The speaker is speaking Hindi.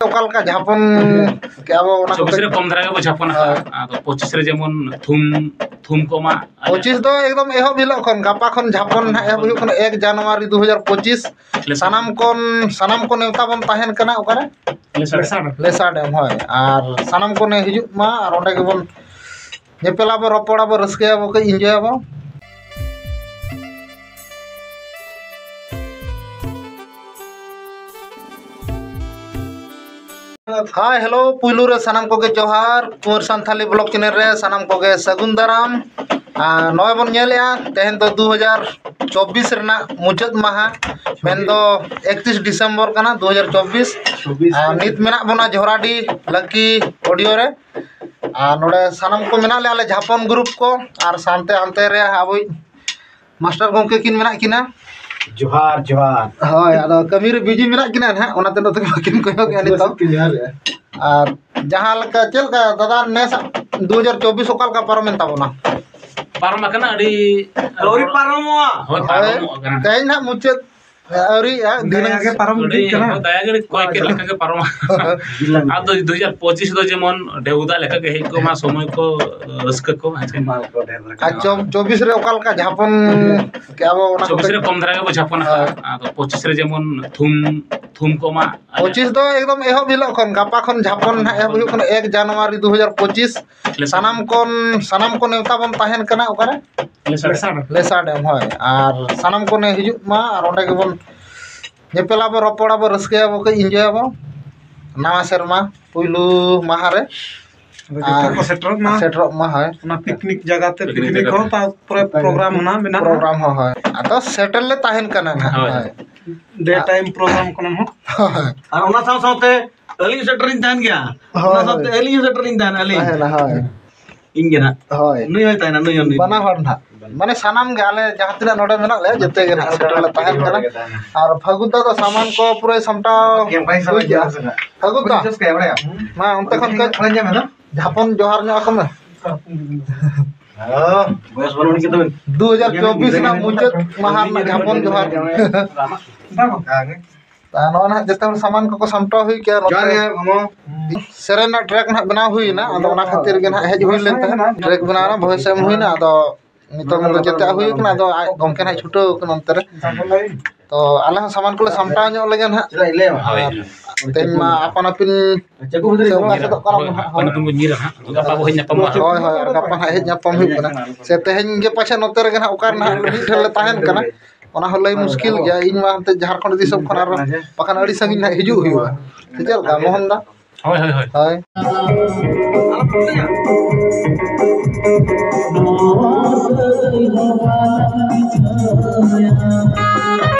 ओकाल का झापन क्या वो 24 रे कम धारा के झापन आदो 25 रे जेमन थुम कोमा 25 दो एकदम एहो बिलो खन गापा खन झापन ना एहो हुयु खन 1 जनवरी 2025 सानाम को नेवता बन ताहेन कना ओकारे लेसा डैम होय आर सानाम को ने हिजु मा आर ओंडे के बन नेपेला बो रपड़ा बो रस्के बो के एंजॉय बो हाय हेलो पुलू रे सनाम कोगे जोहार कुंवर संथाली ब्लॉक चैनल रे सनाम कोगे सगुन दाराम नय बन नेलेया तेहन तो 2024 रेना मुचाद माहा मेन दो 31 दिसंबर कना 2024 नित मेना बना जोहराडी लकी ऑडियो रे नोडे सनाम को मेना ले आले झापन ग्रुप को आर सानते अंते रे आबो मास्टर गोंके किन मेना किना जोहार जोहार हाय आदो कमी रे बिजी मेना किना ना ओनाते नते किन कोयो के अनि तो और जहां लका चल का दादा ने 2024 ओकाल का परमेन ताबोना पारम कना अडी लोरी पारमवा हो पारम कना कहीं ना मुझे अरे दिन के पारम दी कना दया के कोई के लेखा के पारम आ 2025 दो जेमन डेउदा लेखा के को मा समय को रस्क को माल को ढेर आ 24 रे ओकाल का झापन क्या वो 24 रे कम धारा के झापन आ 25 रे जेमन थुम कोमा 25 दो एकदम एहो बिलो खन गापा खन झापन ना एहो हुयु खन 1 जनवरी 2025 सानाम को नेवता बन ताहेन कना ओकारे लेसा डैम होय आर सानाम को ने हिजु मा आर ओंडे के बन नेपेला बो रपड़ा बो रस्के बो के एंजॉय बो नवा शर्मा पुलू माहा रे को सेटर मा है ना पिकनिक जगह ते पिकनिक हो ता पूरा प्रोग्राम होना बिना प्रोग्राम हो है तो सेटल ले ताहेन कना ना डे टाइम प्रोग्राम कोन हो और ओना साथे अली सेटरिंग तान गया ओना साथे अली सेटरिंग तान अली है इंगेना होय नुय होय ताना नुय बना हर ना माने सानाम गे आले जहां तिना नोडे मेना ले जते गे ना सेटल ले ताहेन कना और फगुता तो सामान को पूरे समटा फगुता मा उनते खन के झापन जोहार न्या को में बस बनवन के तो 2024 ना मुचाद महार ना झापन जोहार तानो ना जते सामान को समटा हुई के सेरेना ट्रैक ना बना हुई ना अदो ना खातिर गे ना हेज हुई लेते ट्रैक बना ना भोय सेम हुई ना अदो नितों जते हुई ना अदो गमके ना छुटो कन अंतर तो आले सामान को समटा न्यो लगे ना तेन मा अपन अपन अपन तुम नीरा गपा हो न्यापम होय होय गपा हेज न्यापम हुई ना से तेहन गे पाछे नोते रे ना ओकार ना मिठल ले ताहेन कना ओना हो लई मुश्किल गया इन मा ते झारखंड दिसम खन आर पखान अड़ी संगी ना हिजु हुआ चल का मोहन दा होय होय होय हाय